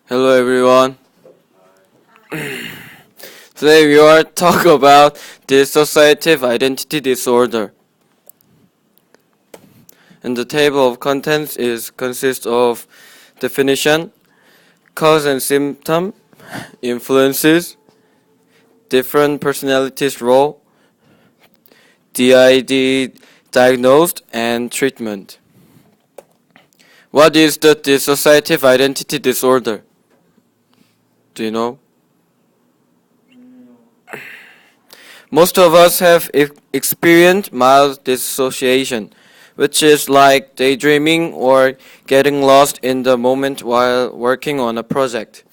Hello everyone. Today we are talk about dissociative identity disorder. And the table of contents consists of definition, cause and symptom, influences, different personalities role, DID diagnosed, and treatment. What is the dissociative identity disorder? Do you know? Most of us have experienced mild dissociation, which is like daydreaming or getting lost in the moment while working on a project.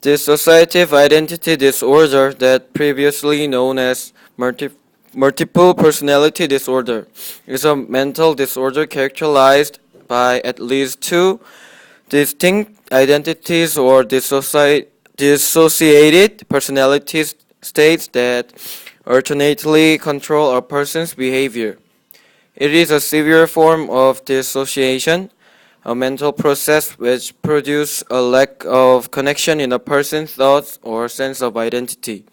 Dissociative identity disorder, that previously known as multiple personality disorder, is a mental disorder characterized by at least two distinct identities or dissociated personality states that alternately control a person's behavior. It is a severe form of dissociation, a mental process which produces a lack of connection in a person's thoughts or sense of identity.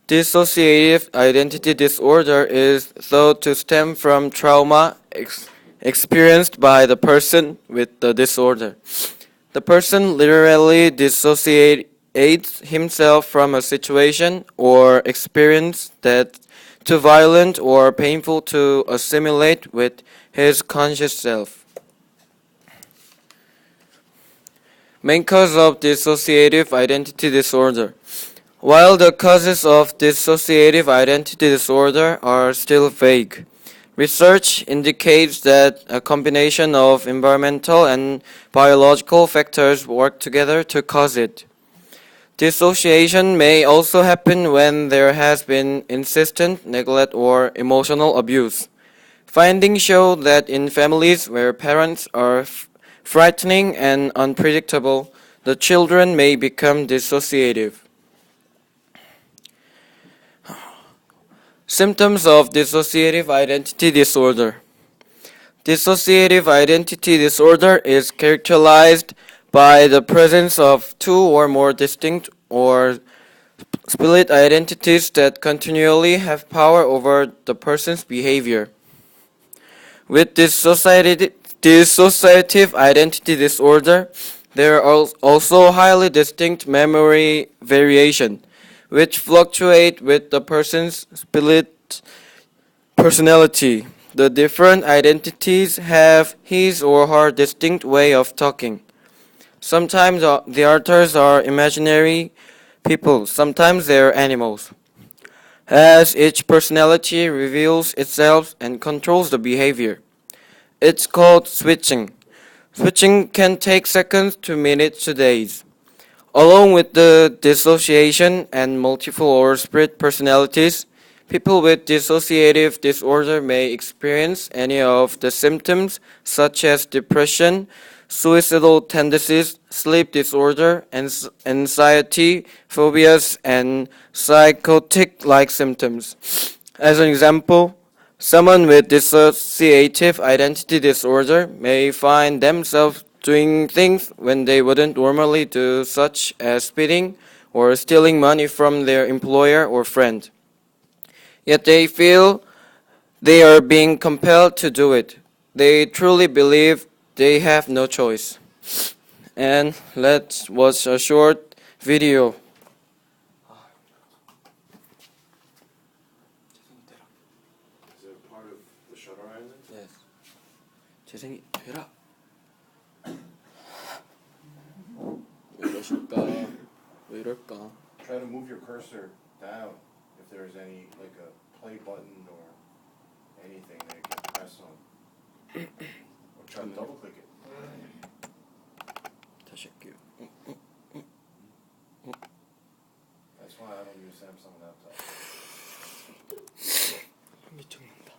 Dissociative identity disorder is thought to stem from trauma experienced by the person with the disorder. The person literally dissociates himself from a situation or experience that's too violent or painful to assimilate with his conscious self. Main cause of dissociative identity disorder. While the causes of dissociative identity disorder are still vague, research indicates that a combination of environmental and biological factors work together to cause it. Dissociation may also happen when there has been insistent neglect or emotional abuse. Findings show that in families where parents are frightening and unpredictable, the children may become dissociative. Symptoms of dissociative identity disorder. Dissociative identity disorder is characterized by the presence of two or more distinct or split identities that continually have power over the person's behavior. With dissociative identity disorder, there are also highly distinct memory variation, which fluctuate with the person's split personality. The different identities have his or her distinct way of talking. Sometimes the authors are imaginary people, sometimes they're animals. As each personality reveals itself and controls the behavior. It's called switching. Switching can take seconds to minutes to days. Along with the dissociation and multiple or split personalities, people with dissociative disorder may experience any of the symptoms such as depression, suicidal tendencies, sleep disorder, anxiety, phobias, and psychotic-like symptoms. As an example, someone with dissociative identity disorder may find themselves doing things when they wouldn't normally do, such as speeding or stealing money from their employer or friend. Yet they feel they are being compelled to do it. They truly believe they have no choice. And let's watch a short video. Is it part of the Shutter Island? Yes. 재생이 되라. 왜 이러실까? 왜 이럴까? Try to move your cursor down if there's any, like a play button or anything that you can press on. Or try to double click it. 다시 할게요. That's why I don't use Samsung laptops. 미쳤는다.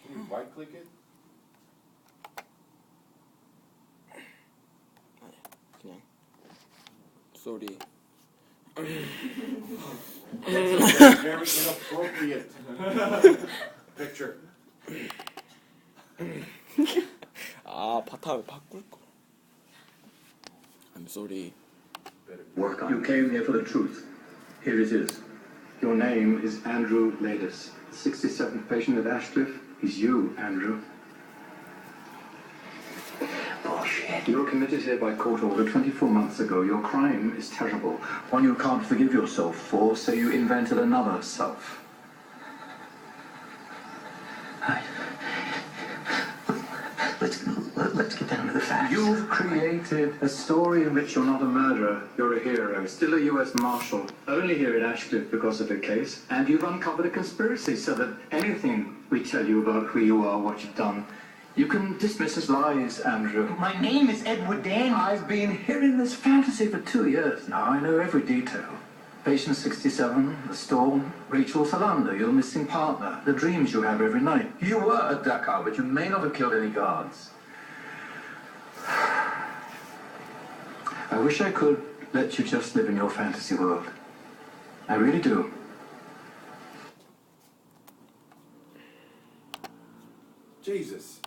Can you right click it? 그냥 소리. Very inappropriate picture. 아, 바탕을 바꿀 거. I'm sorry. You came here for the truth. Here it is. Your name is Andrew Ladis. The 67th patient at Ashcliffe is you, Andrew. Bullshit. You were committed here by court order 24 months ago. Your crime is terrible. One you can't forgive yourself for, so you invented another self. Let's get down to the facts. You've created a story in which you're not a murderer, you're a hero, still a US Marshal, only here at Ashcliffe because of the case, and you've uncovered a conspiracy so that anything we tell you about who you are, what you've done, you can dismiss as lies, Andrew. My name is Edward Dan. I've been hearing this fantasy for 2 years now. I know every detail. Patient 67, the storm, Rachel Salander, your missing partner, the dreams you have every night. You were at Dakar, but you may not have killed any guards. I wish I could let you just live in your fantasy world. I really do. Jesus.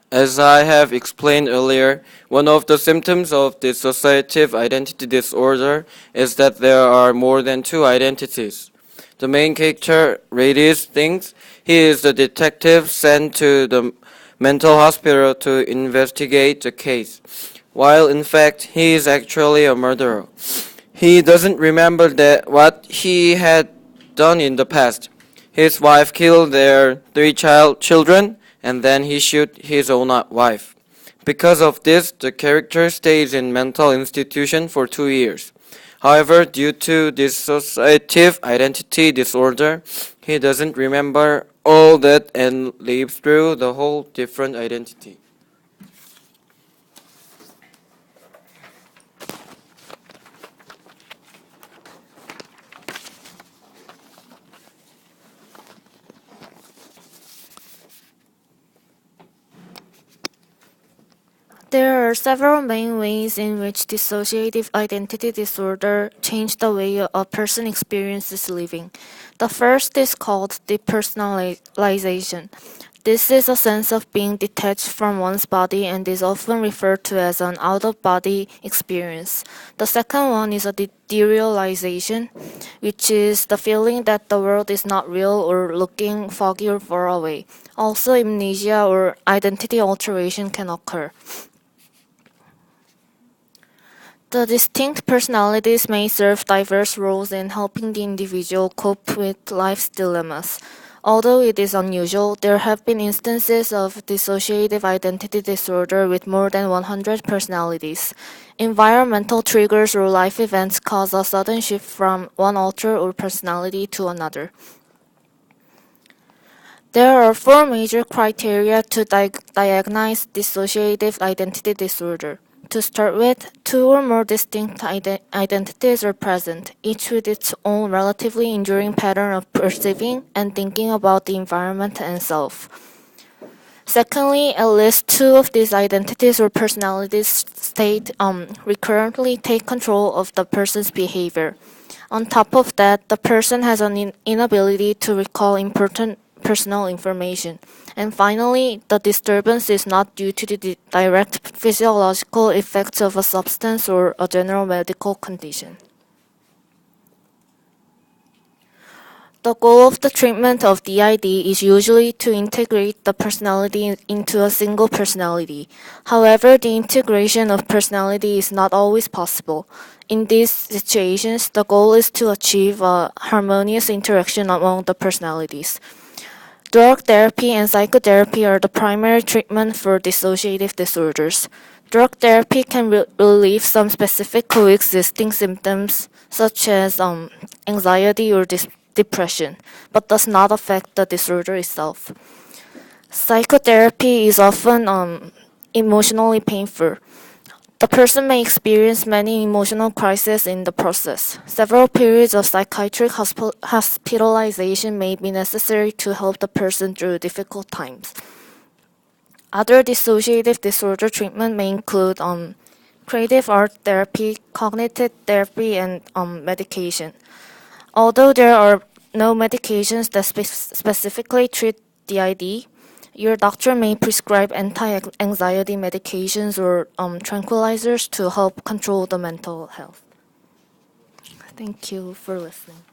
As I have explained earlier, one of the symptoms of dissociative identity disorder is that there are more than two identities. The main character, Radius, thinks he is the detective sent to the mental hospital to investigate the case, while in fact he is actually a murderer. He doesn't remember what he had done in the past. His wife killed their three children, and then he shot his own wife. Because of this, the character stays in mental institution for 2 years. However, due to dissociative identity disorder, he doesn't remember all that and lives through the whole different identity. There are several main ways in which dissociative identity disorder change the way a person experiences living. The first is called depersonalization. This is a sense of being detached from one's body and is often referred to as an out-of-body experience. The second one is a derealization, which is the feeling that the world is not real or looking foggy or far away. Also, amnesia or identity alteration can occur. The distinct personalities may serve diverse roles in helping the individual cope with life's dilemmas. Although it is unusual, there have been instances of dissociative identity disorder with more than 100 personalities. Environmental triggers or life events cause a sudden shift from one alter or personality to another. There are four major criteria to diagnose dissociative identity disorder. To start with, two or more distinct identities are present, each with its own relatively enduring pattern of perceiving and thinking about the environment and self. Secondly, at least two of these identities or personalities recurrently take control of the person's behavior. On top of that, the person has an inability to recall important personal information. And finally, the disturbance is not due to the direct physiological effects of a substance or a general medical condition. The goal of the treatment of DID is usually to integrate the personality into a single personality. However, the integration of personality is not always possible. In these situations, the goal is to achieve a harmonious interaction among the personalities. Drug therapy and psychotherapy are the primary treatment for dissociative disorders. Drug therapy can relieve some specific coexisting symptoms such as anxiety or depression, but does not affect the disorder itself. Psychotherapy is often emotionally painful. The person may experience many emotional crises in the process. Several periods of psychiatric hospitalization may be necessary to help the person through difficult times. Other dissociative disorder treatment may include creative art therapy, cognitive therapy, and medication. Although there are no medications that specifically treat DID, your doctor may prescribe anti-anxiety medications or tranquilizers to help control the mental health. Thank you for listening.